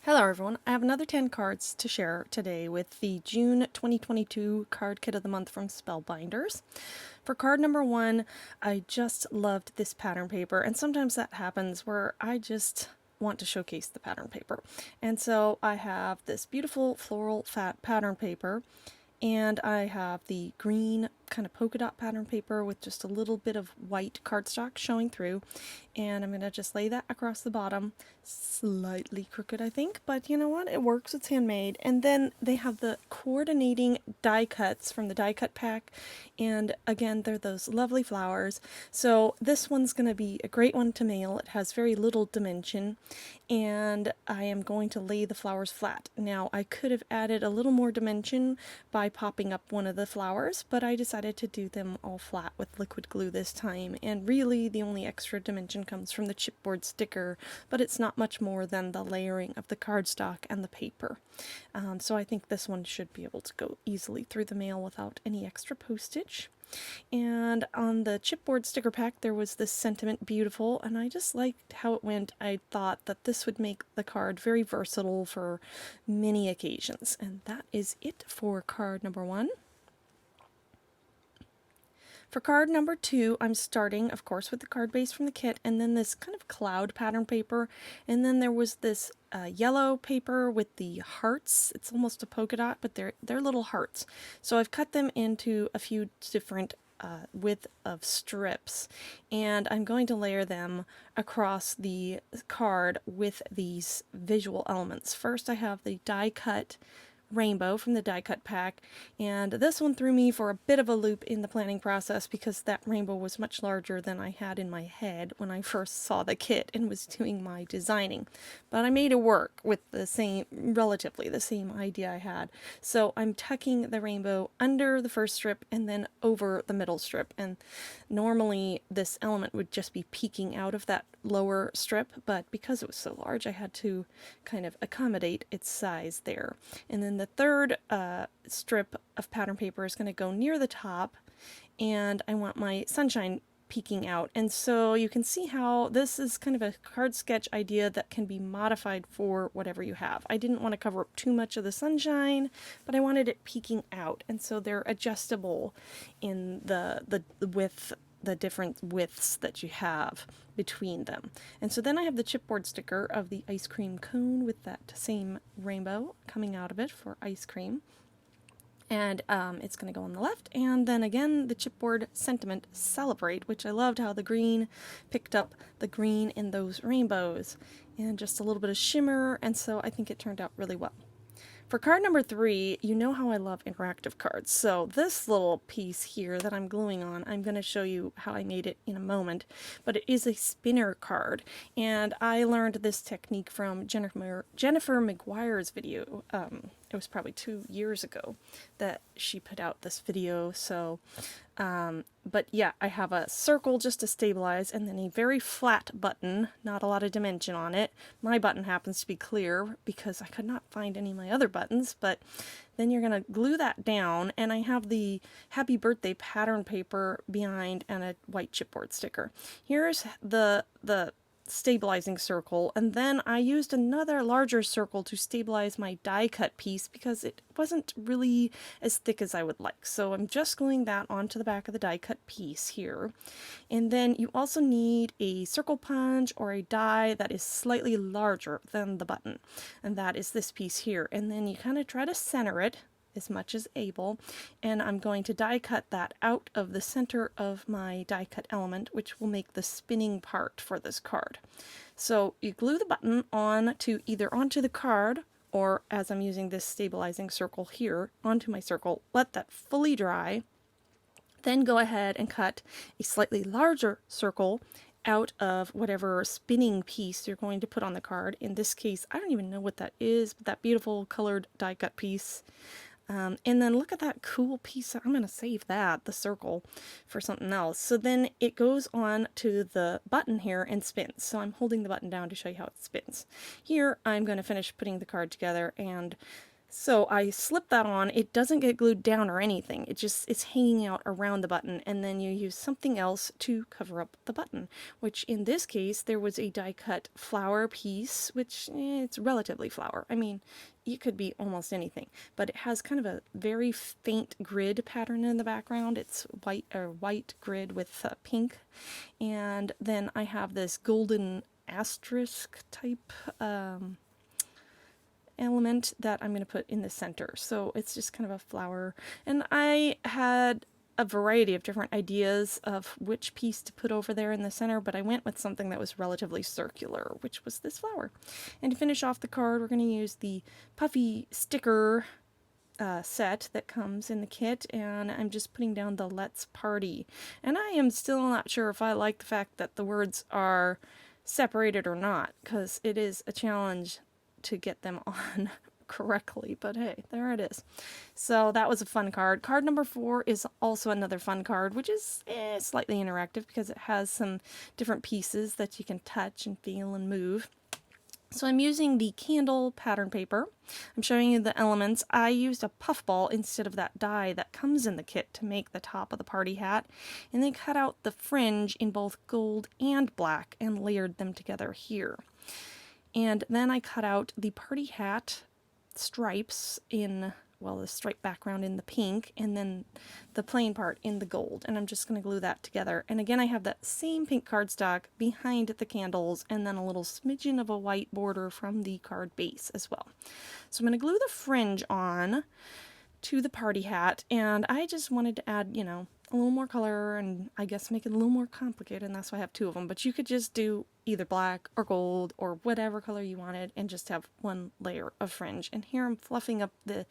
Hello everyone, I have another 10 cards to share today with the June 2022 card kit of the month from Spellbinders. For card number 1, I just loved this pattern paper, and sometimes that happens where I just want to showcase the pattern paper. And so I have this beautiful floral fat pattern paper, and I have the green kind of polka dot pattern paper with just a little bit of white cardstock showing through, and I'm going to just lay that across the bottom. Slightly crooked, I think, but you know what, it works, it's handmade. And then they have the coordinating die cuts from the die cut pack, and again, they're those lovely flowers. So this one's going to be a great one to mail. It has very little dimension, and I am going to lay the flowers flat. Now, I could have added a little more dimension by popping up one of the flowers, but I decided to do them all flat with liquid glue this time, and really the only extra dimension comes from the chipboard sticker, but it's not much more than the layering of the cardstock and the paper. So I think this one should be able to go easily through the mail without any extra postage. And on the chipboard sticker pack there was this sentiment beautiful, and I just liked how it went. I thought that this would make the card very versatile for many occasions. And that is it for card number 1. For card number 2, I'm starting, of course, with the card base from the kit, and then this kind of cloud pattern paper, and then there was this yellow paper with the hearts. It's almost a polka dot, but they're little hearts. So I've cut them into a few different width of strips, and I'm going to layer them across the card with these visual elements. First, I have the die cut rainbow from the die cut pack, and this one threw me for a bit of a loop in the planning process because that rainbow was much larger than I had in my head when I first saw the kit and was doing my designing. But I made it work with relatively the same idea I had. So I'm tucking the rainbow under the first strip and then over the middle strip, and normally this element would just be peeking out of that lower strip, but because it was so large I had to kind of accommodate its size there. And then the third strip of pattern paper is going to go near the top, and I want my sunshine peeking out. And so you can see how this is kind of a card sketch idea that can be modified for whatever you have. I didn't want to cover up too much of the sunshine, but I wanted it peeking out, and so they're adjustable in the width, the different widths that you have between them. And so then I have the chipboard sticker of the ice cream cone with that same rainbow coming out of it for ice cream. And it's going to go on the left. And then again, the chipboard sentiment celebrate, which I loved how the green picked up the green in those rainbows, and just a little bit of shimmer, and so I think it turned out really well. For card number 3, you know how I love interactive cards, so this little piece here that I'm gluing on, I'm going to show you how I made it in a moment, but it is a spinner card, and I learned this technique from Jennifer McGuire's video. It was probably 2 years ago that she put out this video, so but yeah, I have a circle just to stabilize, and then a very flat button, not a lot of dimension on it. My button happens to be clear because I could not find any of my other buttons, but then you're going to glue that down, and I have the happy birthday pattern paper behind and a white chipboard sticker. Here's the stabilizing circle, and then I used another larger circle to stabilize my die cut piece because it wasn't really as thick as I would like. So I'm just gluing that onto the back of the die cut piece here. And then you also need a circle punch or a die that is slightly larger than the button, and that is this piece here. And then you kind of try to center it as much as able, and I'm going to die cut that out of the center of my die cut element, which will make the spinning part for this card. So you glue the button onto the card, or as I'm using this stabilizing circle here, onto my circle, let that fully dry, then go ahead and cut a slightly larger circle out of whatever spinning piece you're going to put on the card. In this case, I don't even know what that is, but that beautiful colored die cut piece. And then look at that cool piece. I'm going to save that, the circle, for something else. So then it goes on to the button here and spins. So I'm holding the button down to show you how it spins. Here I'm going to finish putting the card together, and So I slip that on. It doesn't get glued down or anything. It's hanging out around the button, and then you use something else to cover up the button, which in this case there was a die cut flower piece, which it's relatively flower. I mean, it could be almost anything, but it has kind of a very faint grid pattern in the background. It's white grid with pink, and then I have this golden asterisk type element that I'm going to put in the center. So it's just kind of a flower. And I had a variety of different ideas of which piece to put over there in the center, but I went with something that was relatively circular, which was this flower. And to finish off the card, we're going to use the puffy sticker set that comes in the kit, and I'm just putting down the Let's Party. And I am still not sure if I like the fact that the words are separated or not, because it is a challenge to get them on correctly, but hey, there it is. So that was a fun card. Card number 4 is also another fun card, which is slightly interactive because it has some different pieces that you can touch and feel and move. So I'm using the candle pattern paper. I'm showing you the elements. I used a puffball instead of that die that comes in the kit to make the top of the party hat, and then cut out the fringe in both gold and black and layered them together here. And then I cut out the party hat stripes in, well, the stripe background in the pink, and then the plain part in the gold. And I'm just going to glue that together. And again, I have that same pink cardstock behind the candles, and then a little smidgen of a white border from the card base as well. So I'm going to glue the fringe on to the party hat, and I just wanted to add, a little more color and I guess make it a little more complicated, and that's why I have 2 of them. But you could just do either black or gold or whatever color you wanted and just have 1 layer of fringe. And here I'm fluffing up the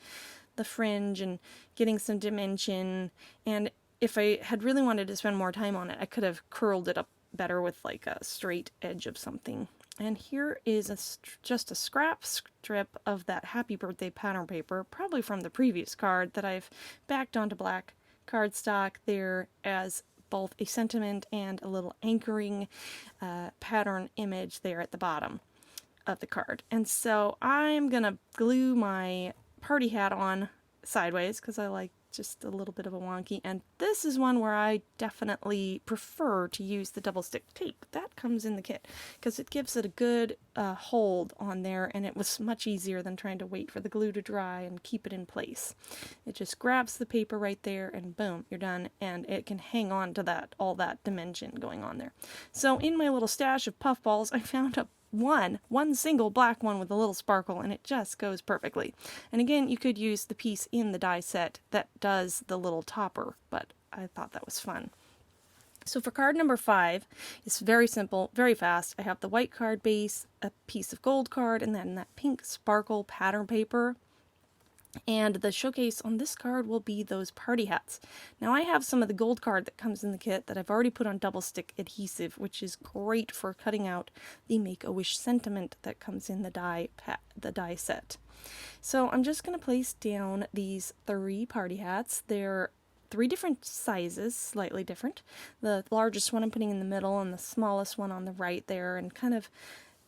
fringe and getting some dimension, and if I had really wanted to spend more time on it, I could have curled it up better with like a straight edge of something. And here is just a scrap strip of that happy birthday pattern paper, probably from the previous card, that I've backed onto black cardstock there as both a sentiment and a little anchoring pattern image there at the bottom of the card. And so I'm gonna glue my party hat on sideways because I like just a little bit of a wonky, and this is one where I definitely prefer to use the double stick tape that comes in the kit because it gives it a good hold on there, and it was much easier than trying to wait for the glue to dry and keep it in place. It just grabs the paper right there and boom, you're done, and it can hang on to that, all that dimension going on there. So in my little stash of puffballs, I found one single black one with a little sparkle, and it just goes perfectly. And again, you could use the piece in the die set that does the little topper, but I thought that was fun. So for card number 5, it's very simple, very fast. I have the white card base, a piece of gold card, and then that pink sparkle pattern paper. And the showcase on this card will be those party hats. Now I have some of the gold card that comes in the kit that I've already put on double stick adhesive, which is great for cutting out the Make-A-Wish sentiment that comes in the die set. So I'm just going to place down these 3 party hats. They're 3 different sizes, slightly different. The largest one I'm putting in the middle and the smallest one on the right there, and kind of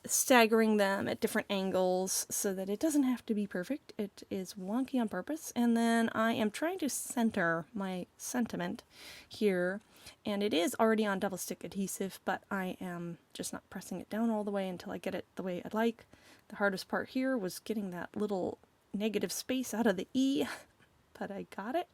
staggering them at different angles so that it doesn't have to be perfect. It is wonky on purpose. And then I am trying to center my sentiment here, and it is already on double stick adhesive, but I am just not pressing it down all the way until I get it the way I'd like. The hardest part here was getting that little negative space out of the E, but I got it.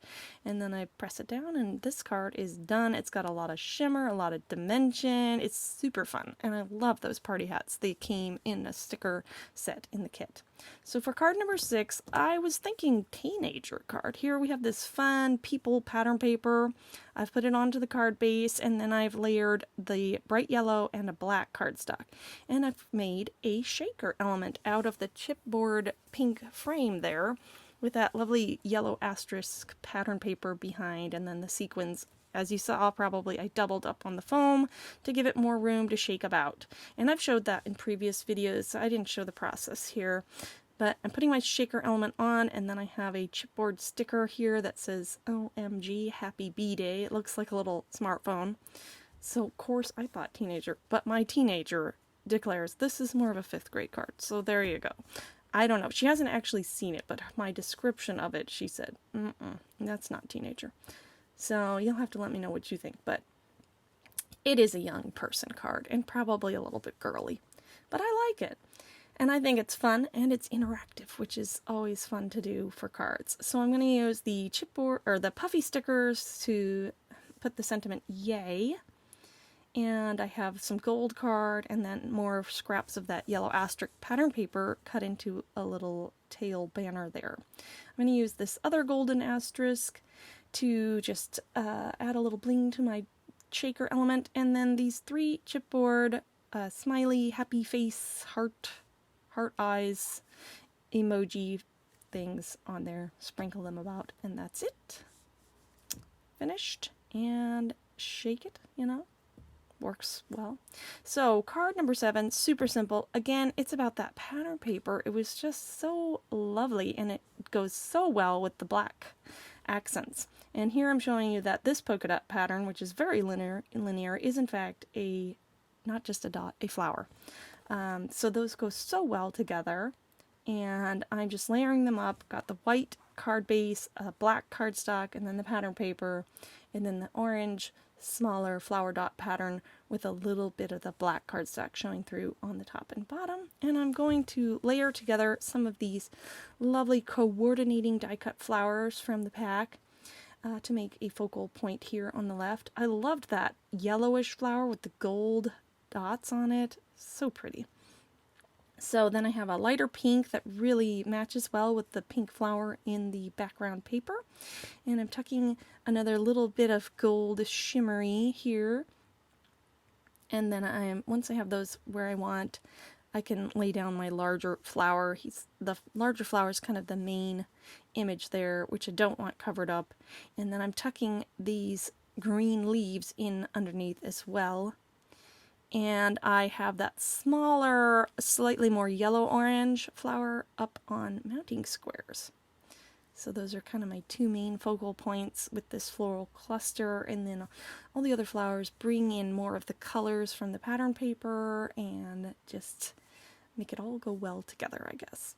And then I press it down, and this card is done. It's got a lot of shimmer, a lot of dimension. It's super fun, and I love those party hats. They came in a sticker set in the kit. So for card number 6, I was thinking teenager card. Here we have this fun people pattern paper. I've put it onto the card base, and then I've layered the bright yellow and a black cardstock. And I've made a shaker element out of the chipboard pink frame there, with that lovely yellow asterisk pattern paper behind, and then the sequins. As you saw, probably I doubled up on the foam to give it more room to shake about. And I've showed that in previous videos, so I didn't show the process here. But I'm putting my shaker element on, and then I have a chipboard sticker here that says OMG Happy B-Day. It looks like a little smartphone. So of course I thought teenager, but my teenager declares this is more of a 5th grade card. So there you go. I don't know. She hasn't actually seen it, but my description of it, she said, that's not teenager. So you'll have to let me know what you think. But it is a young person card and probably a little bit girly. But I like it. And I think it's fun and it's interactive, which is always fun to do for cards. So I'm going to use the chipboard or the puffy stickers to put the sentiment yay. And I have some gold card and then more scraps of that yellow asterisk pattern paper cut into a little tail banner there. I'm going to use this other golden asterisk to just add a little bling to my shaker element, and then these 3 chipboard smiley, happy face, heart eyes emoji things on there. Sprinkle them about, and that's it. Finished, and shake it, works well. So card number 7, super simple. Again, it's about that pattern paper. It was just so lovely, and it goes so well with the black accents. And here I'm showing you that this polka dot pattern, which is very linear, is in fact not just a dot, a flower. So those go so well together, and I'm just layering them up. Got the white card base, black cardstock, and then the pattern paper, and then the orange smaller flower dot pattern with a little bit of the black cardstock showing through on the top and bottom. And I'm going to layer together some of these lovely coordinating die cut flowers from the pack to make a focal point here on the left. I loved that yellowish flower with the gold dots on it. So pretty. So then I have a lighter pink that really matches well with the pink flower in the background paper. And I'm tucking another little bit of gold shimmery here. And then once I have those where I want, I can lay down my larger flower. The larger flower is kind of the main image there, which I don't want covered up. And then I'm tucking these green leaves in underneath as well. And I have that smaller, slightly more yellow-orange flower up on mounting squares. So those are kind of my 2 main focal points with this floral cluster, and then all the other flowers bring in more of the colors from the pattern paper and just make it all go well together, I guess.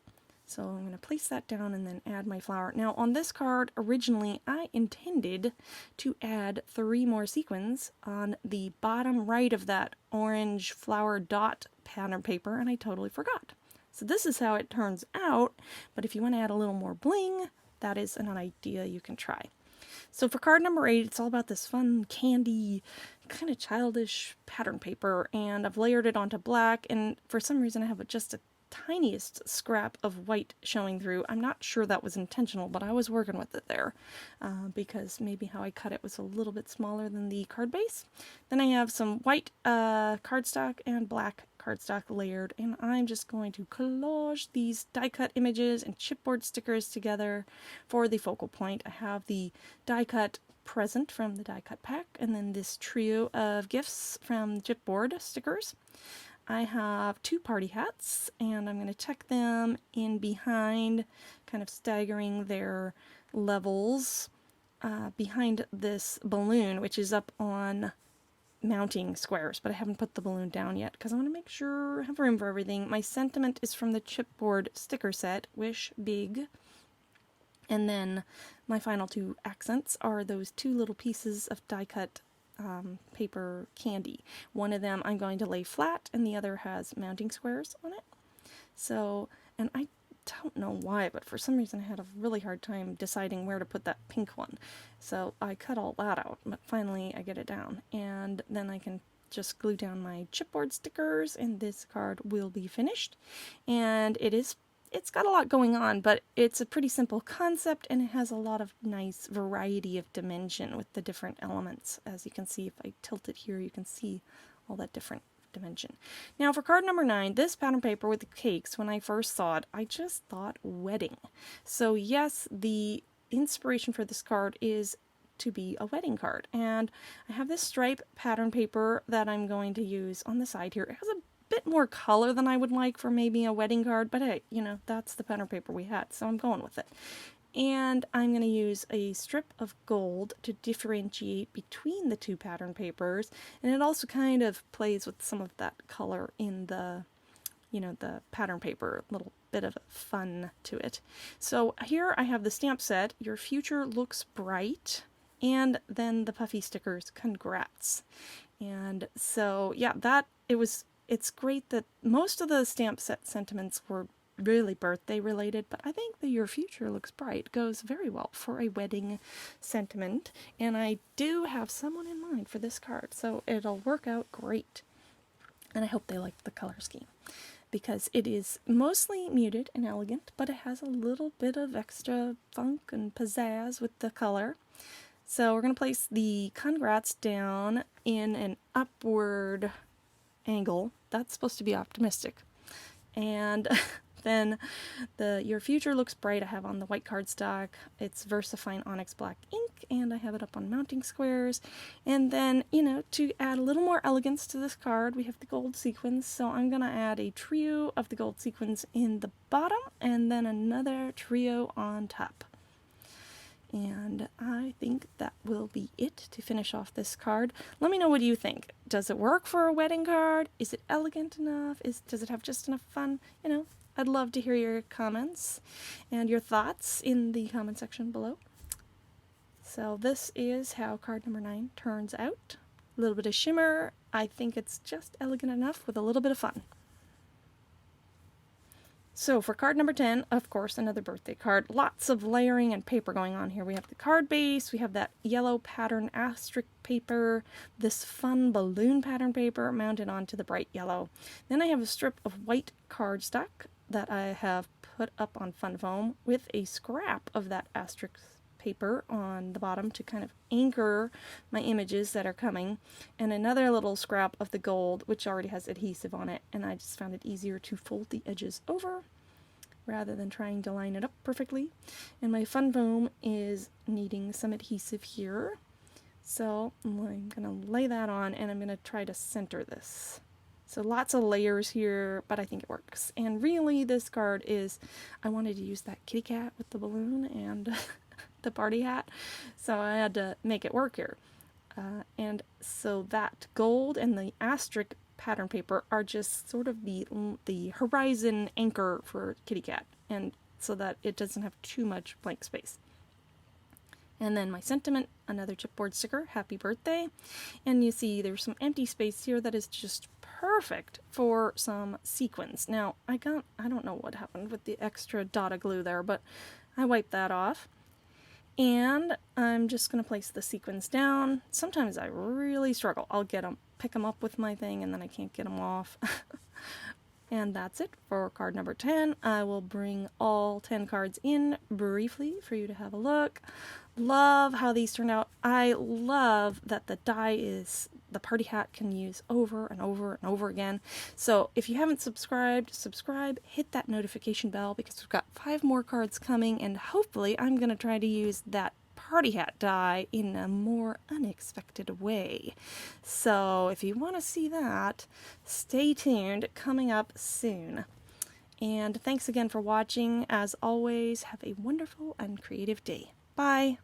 So I'm going to place that down and then add my flower. Now on this card, originally I intended to add 3 more sequins on the bottom right of that orange flower dot pattern paper, and I totally forgot. So this is how it turns out, but if you want to add a little more bling, that is an idea you can try. So for card number 8, it's all about this fun candy, kind of childish pattern paper, and I've layered it onto black, and for some reason I have just a tiniest scrap of white showing through. I'm not sure that was intentional, but I was working with it there because maybe how I cut it was a little bit smaller than the card base. Then I have some white cardstock and black cardstock layered, and I'm just going to collage these die cut images and chipboard stickers together for the focal point. I have the die cut present from the die cut pack, and then this trio of gifts from chipboard stickers. I have 2 party hats, and I'm going to tuck them in behind, kind of staggering their levels behind this balloon, which is up on mounting squares, but I haven't put the balloon down yet because I want to make sure I have room for everything. My sentiment is from the chipboard sticker set, Wish Big. And then my final 2 accents are those 2 little pieces of die cut paper candy. One of them I'm going to lay flat, and the other has mounting squares on it. So, and I don't know why, but for some reason I had a really hard time deciding where to put that pink one. So I cut all that out, but finally I get it down. And then I can just glue down my chipboard stickers, and this card will be finished. And it's got a lot going on, but it's a pretty simple concept, and it has a lot of nice variety of dimension with the different elements. As you can see, if I tilt it here, you can see all that different dimension. Now for card number 9, this pattern paper with the cakes, when I first saw it, I just thought wedding. So yes, the inspiration for this card is to be a wedding card, and I have this stripe pattern paper that I'm going to use on the side here. It has a bit more color than I would like for maybe a wedding card, but hey, that's the pattern paper we had, so I'm going with it. And I'm going to use a strip of gold to differentiate between the 2 pattern papers, and it also kind of plays with some of that color in the, the pattern paper little bit of fun to it. So here I have the stamp set, Your Future Looks Bright, and then the puffy stickers, Congrats. And so, yeah, it's great that most of the stamp set sentiments were really birthday related, but I think the Your Future Looks Bright goes very well for a wedding sentiment, and I do have someone in mind for this card, so it'll work out great. And I hope they like the color scheme, because it is mostly muted and elegant, but it has a little bit of extra funk and pizzazz with the color. So we're going to place the Congrats down in an upward angle. That's supposed to be optimistic. And then the Your Future Looks Bright I have on the white cardstock. It's VersaFine Onyx Black ink, and I have it up on mounting squares. And then, to add a little more elegance to this card, we have the gold sequins. So I'm going to add a trio of the gold sequins in the bottom, and then another trio on top. And I think that will be it to finish off this card. Let me know, what do you think? Does it work for a wedding card? Is it elegant enough? Does it have just enough fun? I'd love to hear your comments and your thoughts in the comment section below. So this is how card number 9 turns out. A little bit of shimmer. I think it's just elegant enough with a little bit of fun. So for card number 10, of course, another birthday card. Lots of layering and paper going on here. We have the card base, we have that yellow pattern asterisk paper, this fun balloon pattern paper mounted onto the bright yellow. Then I have a strip of white cardstock that I have put up on fun foam with a scrap of that asterisk paper on the bottom to kind of anchor my images that are coming, and another little scrap of the gold which already has adhesive on it, and I just found it easier to fold the edges over rather than trying to line it up perfectly. And my fun foam is needing some adhesive here, so I'm gonna lay that on, and I'm gonna try to center this. So lots of layers here, but I think it works. And really this card is, I wanted to use that kitty cat with the balloon and the party hat, so I had to make it work here. And so that gold and the asterisk pattern paper are just sort of the horizon anchor for kitty cat, and so that it doesn't have too much blank space. And then my sentiment, another chipboard sticker, happy birthday. And you see there's some empty space here that is just perfect for some sequins. Now, I don't know what happened with the extra dot of glue there, but I wiped that off. And I'm just going to place the sequins down. Sometimes I really struggle. I'll pick them up with my thing, and then I can't get them off. And that's it for card number 10. I will bring all 10 cards in briefly for you to have a look. Love how these turned out. I love that the die the party hat can use over and over and over again. So if you haven't subscribed, subscribe, hit that notification bell, because we've got 5 more cards coming, and hopefully I'm going to try to use that party hat die in a more unexpected way. So if you want to see that, stay tuned, coming up soon. And thanks again for watching. As always, have a wonderful and creative day. Bye!